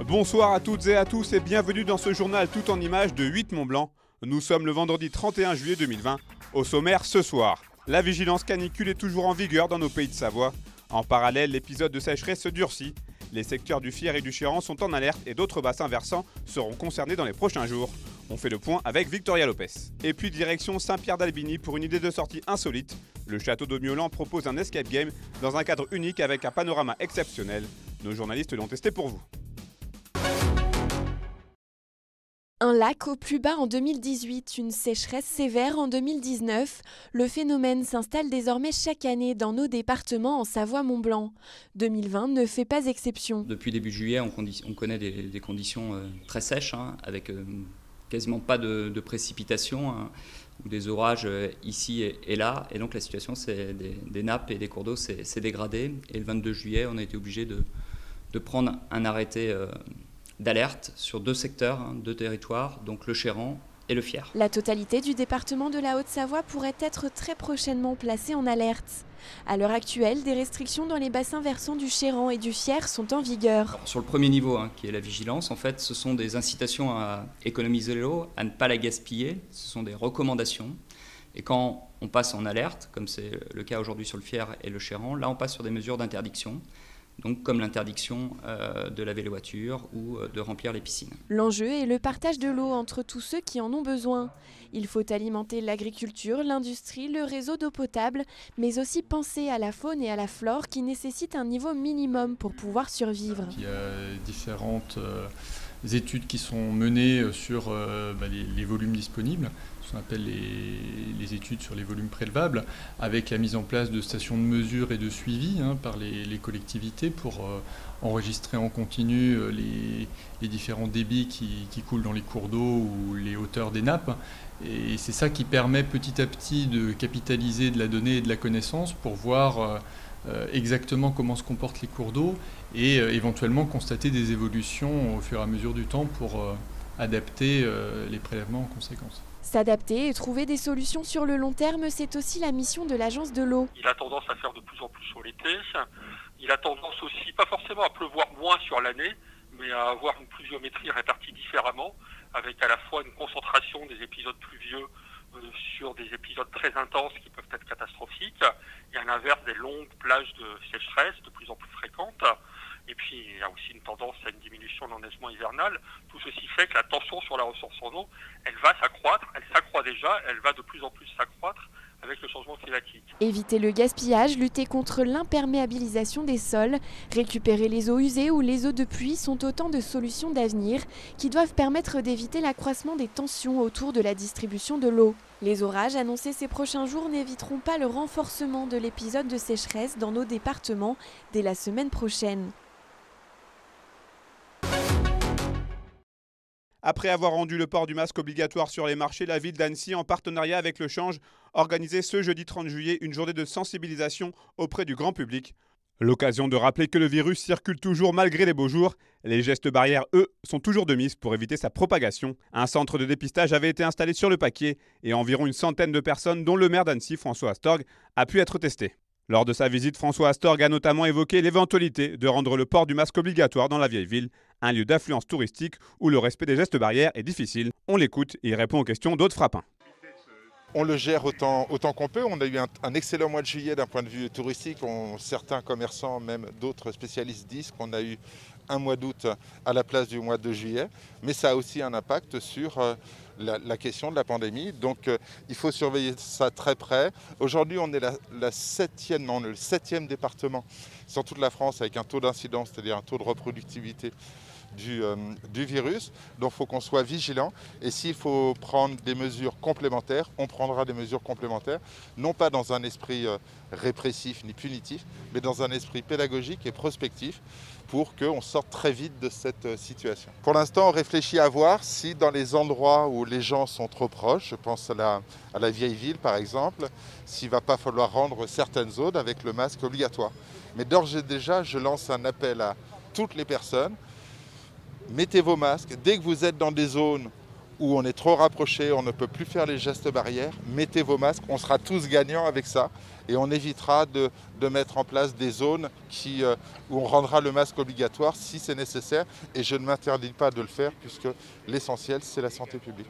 Bonsoir à toutes et à tous et bienvenue dans ce journal tout en images de 8 Mont-Blanc. Nous sommes le vendredi 31 juillet 2020. Au sommaire ce soir, la vigilance canicule est toujours en vigueur dans nos pays de Savoie. En parallèle, l'épisode de sécheresse se durcit. Les secteurs du Fier et du Chéran sont en alerte et d'autres bassins versants seront concernés dans les prochains jours. On fait le point avec Victoria Lopez. Et puis direction Saint-Pierre-d'Albigny pour une idée de sortie insolite. Le château de Miolan propose un escape game dans un cadre unique avec un panorama exceptionnel. Nos journalistes l'ont testé pour vous. Un lac au plus bas en 2018, une sécheresse sévère en 2019. Le phénomène s'installe désormais chaque année dans nos départements en Savoie-Mont-Blanc. 2020 ne fait pas exception. Depuis début juillet, on connaît des conditions très sèches, avec quasiment pas de précipitations, ou des orages ici et là. Et donc la situation, c'est des nappes et des cours d'eau s'est dégradée. Et le 22 juillet, on a été obligé de prendre un arrêté d'alerte sur deux secteurs, deux territoires, donc le Chéran et le Fier. La totalité du département de la Haute-Savoie pourrait être très prochainement placée en alerte. À l'heure actuelle, des restrictions dans les bassins versants du Chéran et du Fier sont en vigueur. Alors, sur le premier niveau, qui est la vigilance, en fait, ce sont des incitations à économiser l'eau, à ne pas la gaspiller. Ce sont des recommandations. Et quand on passe en alerte, comme c'est le cas aujourd'hui sur le Fier et le Chéran, là on passe sur des mesures d'interdiction. Donc comme l'interdiction de laver les voitures ou de remplir les piscines. L'enjeu est le partage de l'eau entre tous ceux qui en ont besoin. Il faut alimenter l'agriculture, l'industrie, le réseau d'eau potable, mais aussi penser à la faune et à la flore qui nécessitent un niveau minimum pour pouvoir survivre. Il y a différentes études qui sont menées sur les volumes disponibles, ce qu'on appelle les études sur les volumes prélevables, avec la mise en place de stations de mesure et de suivi par les collectivités pour enregistrer en continu les différents débits qui coulent dans les cours d'eau ou les hauteurs des nappes. Et c'est ça qui permet petit à petit de capitaliser de la donnée et de la connaissance pour voir exactement comment se comportent les cours d'eau et éventuellement constater des évolutions au fur et à mesure du temps pour adapter les prélèvements en conséquence. S'adapter et trouver des solutions sur le long terme, c'est aussi la mission de l'Agence de l'eau. Il a tendance à faire de plus en plus sur l'été. Il a tendance aussi, pas forcément à pleuvoir moins sur l'année, mais à avoir une pluviométrie répartie différemment, avec à la fois une concentration des épisodes pluvieux sur des épisodes très intenses qui peuvent être catastrophiques, et à l'inverse des longues plages de sécheresse de plus en plus fréquentes. Et puis il y a aussi une tendance à une diminution de l'enneigement hivernal. Tout ceci fait que la tension sur la ressource en eau, elle va s'accroître, elle s'accroît déjà, elle va de plus en plus s'accroître avec le changement climatique. Éviter le gaspillage, lutter contre l'imperméabilisation des sols, récupérer les eaux usées ou les eaux de pluie sont autant de solutions d'avenir qui doivent permettre d'éviter l'accroissement des tensions autour de la distribution de l'eau. Les orages annoncés ces prochains jours n'éviteront pas le renforcement de l'épisode de sécheresse dans nos départements dès la semaine prochaine. Après avoir rendu le port du masque obligatoire sur les marchés, la ville d'Annecy, en partenariat avec le Change, organisait ce jeudi 30 juillet une journée de sensibilisation auprès du grand public. L'occasion de rappeler que le virus circule toujours malgré les beaux jours. Les gestes barrières, eux, sont toujours de mise pour éviter sa propagation. Un centre de dépistage avait été installé sur le Paquier et environ une centaine de personnes, dont le maire d'Annecy, François Astorg, a pu être testé. Lors de sa visite, François Astorg a notamment évoqué l'éventualité de rendre le port du masque obligatoire dans la vieille ville, un lieu d'affluence touristique où le respect des gestes barrières est difficile. On l'écoute et il répond aux questions d'Aude Frappin. On le gère autant qu'on peut. On a eu un excellent mois de juillet d'un point de vue touristique. Certains commerçants, même d'autres spécialistes, disent qu'on a eu un mois d'août à la place du mois de juillet. Mais ça a aussi un impact sur la question de la pandémie. Donc il faut surveiller ça très près. Aujourd'hui, on est le septième département sur toute la France avec un taux d'incidence, c'est-à-dire un taux de reproductivité du virus. Donc il faut qu'on soit vigilant et s'il faut prendre des mesures complémentaires, on prendra des mesures complémentaires, non pas dans un esprit répressif ni punitif, mais dans un esprit pédagogique et prospectif pour qu'on sorte très vite de cette situation. Pour l'instant, on réfléchit à voir si dans les endroits où les gens sont trop proches, je pense à la vieille ville par exemple, s'il ne va pas falloir rendre certaines zones avec le masque obligatoire. Mais d'ores et déjà, je lance un appel à toutes les personnes. Mettez vos masques. Dès que vous êtes dans des zones où on est trop rapproché, on ne peut plus faire les gestes barrières, mettez vos masques, on sera tous gagnants avec ça et on évitera de mettre en place des zones où on rendra le masque obligatoire si c'est nécessaire et je ne m'interdis pas de le faire puisque l'essentiel c'est la santé publique.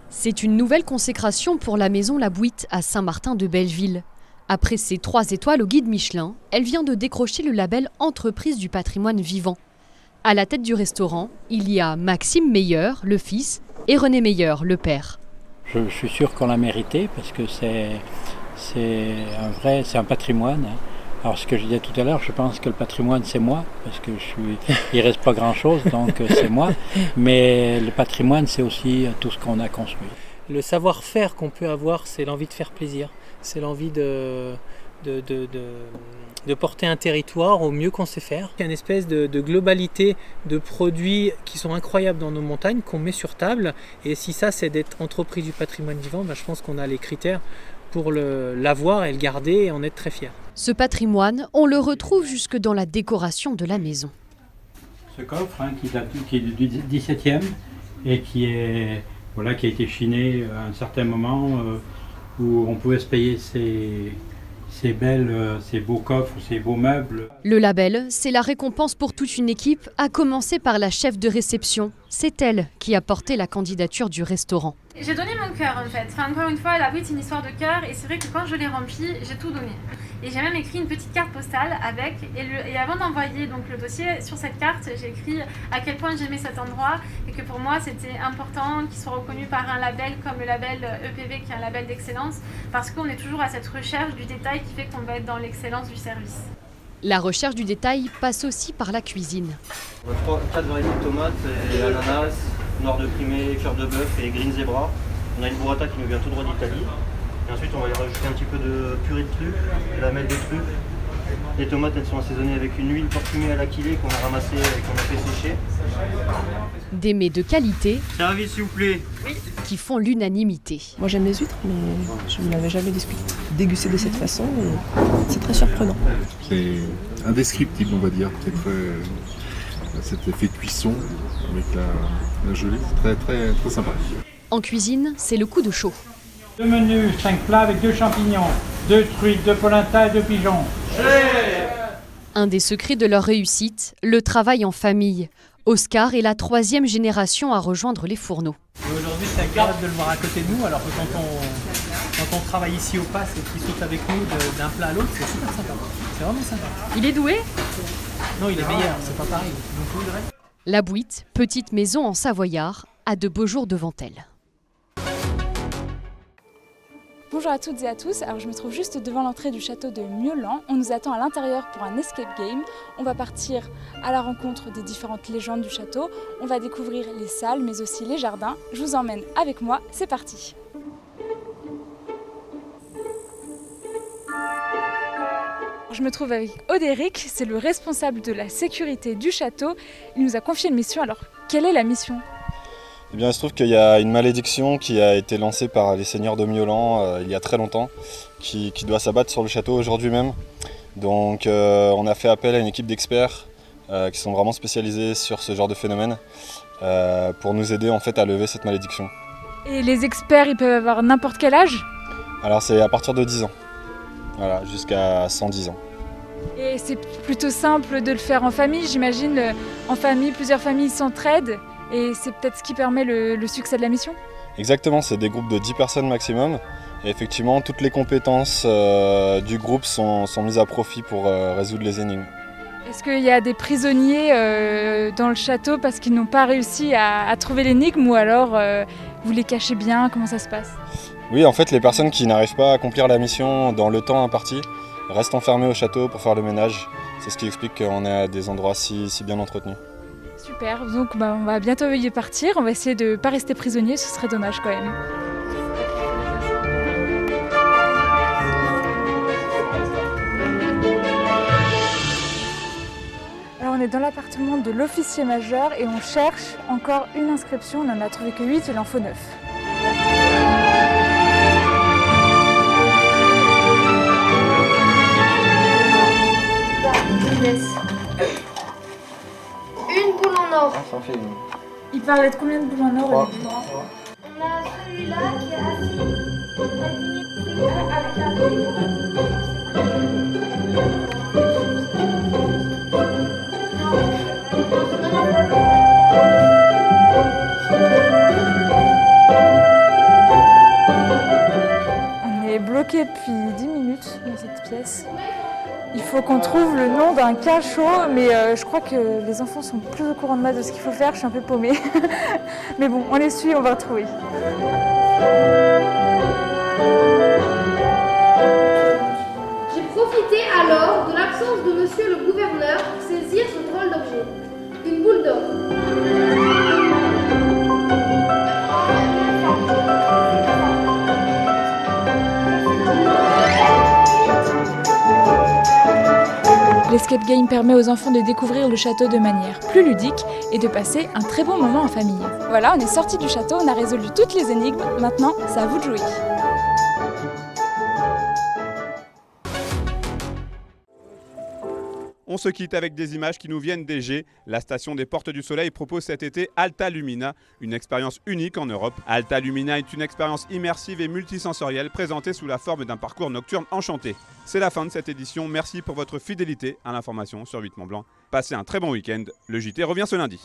C'est une nouvelle consécration pour la maison La Bouite à Saint-Martin-de-Belleville. Après ses 3 étoiles au guide Michelin, elle vient de décrocher le label Entreprise du patrimoine vivant. À la tête du restaurant, il y a Maxime Meyer, le fils, et René Meyer, le père. Je suis sûr qu'on l'a mérité parce que c'est un patrimoine. Alors ce que je disais tout à l'heure, je pense que le patrimoine c'est moi, parce que il reste pas grand chose, donc c'est moi. Mais le patrimoine c'est aussi tout ce qu'on a construit. Le savoir-faire qu'on peut avoir, c'est l'envie de faire plaisir, c'est l'envie de porter un territoire au mieux qu'on sait faire. Il y a une espèce de globalité de produits qui sont incroyables dans nos montagnes, qu'on met sur table. Et si ça, c'est d'être entreprise du patrimoine vivant, je pense qu'on a les critères pour l'avoir et le garder et en être très fiers. Ce patrimoine, on le retrouve jusque dans la décoration de la maison. Ce coffre qui est du 17e et qui a été chiné à un certain moment où on pouvait se payer ces beaux coffres, ces beaux meubles. Le label, c'est la récompense pour toute une équipe, à commencer par la chef de réception. C'est elle qui a porté la candidature du restaurant. J'ai donné mon cœur en fait. Encore une fois, La Bouite, c'est une histoire de cœur et c'est vrai que quand je l'ai rempli, j'ai tout donné. Et j'ai même écrit une petite carte postale avec. Et avant d'envoyer donc le dossier, sur cette carte, j'ai écrit à quel point j'aimais cet endroit et que pour moi c'était important qu'il soit reconnu par un label comme le label EPV qui est un label d'excellence parce qu'on est toujours à cette recherche du détail qui fait qu'on va être dans l'excellence du service. La recherche du détail passe aussi par la cuisine. On a 4 variétés de tomates, et ananas, noir de primé, cœur de bœuf et green zebra. On a une burrata qui nous vient tout droit d'Italie. Et ensuite on va y rajouter un petit peu de purée de truffes, de la lamelle de truffes. Les tomates elles sont assaisonnées avec une huile parfumée à l'akilé qu'on a ramassée et qu'on a fait sécher. Des mets de qualité Servi s'il vous plaît. Oui. Qui font l'unanimité. Moi j'aime les huîtres mais je ne l'avais jamais dégusté de cette façon. C'est très surprenant. C'est indescriptible on va dire. Cet effet cuisson avec la gelée, c'est très sympa. En cuisine, c'est le coup de chaud. 2 menus, 5 plats avec 2 champignons, 2 truites, 2 polenta et 2 pigeons. Un des secrets de leur réussite, le travail en famille. Oscar est la 3e génération à rejoindre les fourneaux. Aujourd'hui, c'est agréable de le voir à côté de nous, alors que quand on travaille ici au PAS et qu'il saute avec nous d'un plat à l'autre, c'est super sympa. C'est vraiment sympa. Il est doué ? Non, il est meilleur, c'est pas pareil. La Bouite, petite maison en Savoyard, a de beaux jours devant elle. Bonjour à toutes et à tous, alors je me trouve juste devant l'entrée du château de Mieulan. On nous attend à l'intérieur pour un escape game. On va partir à la rencontre des différentes légendes du château. On va découvrir les salles mais aussi les jardins. Je vous emmène avec moi, c'est parti. Je me trouve avec Odéric, c'est le responsable de la sécurité du château. Il nous a confié une mission, alors quelle est la mission ? Eh bien, il se trouve qu'il y a une malédiction qui a été lancée par les seigneurs de Mieulan il y a très longtemps, qui doit s'abattre sur le château aujourd'hui même. Donc on a fait appel à une équipe d'experts qui sont vraiment spécialisés sur ce genre de phénomène pour nous aider en fait à lever cette malédiction. Et les experts, ils peuvent avoir n'importe quel âge ? Alors c'est à partir de 10 ans, voilà, jusqu'à 110 ans. Et c'est plutôt simple de le faire en famille, j'imagine. En famille, plusieurs familles s'entraident. Et c'est peut-être ce qui permet le succès de la mission ? Exactement, c'est des groupes de 10 personnes maximum. Et effectivement, toutes les compétences du groupe sont mises à profit pour résoudre les énigmes. Est-ce qu'il y a des prisonniers dans le château parce qu'ils n'ont pas réussi à trouver l'énigme ou alors vous les cachez bien ? Comment ça se passe ? Oui, en fait, les personnes qui n'arrivent pas à accomplir la mission dans le temps imparti restent enfermées au château pour faire le ménage. C'est ce qui explique qu'on a des endroits si bien entretenus. Super, donc on va bientôt y partir, on va essayer de ne pas rester prisonnier, ce serait dommage quand même. Alors on est dans l'appartement de l'officier majeur et on cherche encore une inscription, on n'en a trouvé que 8, il en faut 9. Une boule en or. sans film. Il parlait de combien de boules en or? 3. On a celui-là qui est assis avec un On est bloqué depuis 10 minutes dans cette pièce. Il faut qu'on trouve le nom d'un cachot, mais je crois que les enfants sont plus au courant de moi de ce qu'il faut faire, je suis un peu paumée. Mais bon, on les suit, on va retrouver. J'ai profité alors de l'absence de monsieur le gouverneur pour saisir ce drôle d'objet. Une boule d'or. L'escape game permet aux enfants de découvrir le château de manière plus ludique et de passer un très bon moment en famille. Voilà, on est sorti du château, on a résolu toutes les énigmes, maintenant c'est à vous de jouer. On se quitte avec des images qui nous viennent d'Égée. La station des Portes du Soleil propose cet été Alta Lumina, une expérience unique en Europe. Alta Lumina est une expérience immersive et multisensorielle présentée sous la forme d'un parcours nocturne enchanté. C'est la fin de cette édition. Merci pour votre fidélité à l'information sur 8 Mont Blanc. Passez un très bon week-end. Le JT revient ce lundi.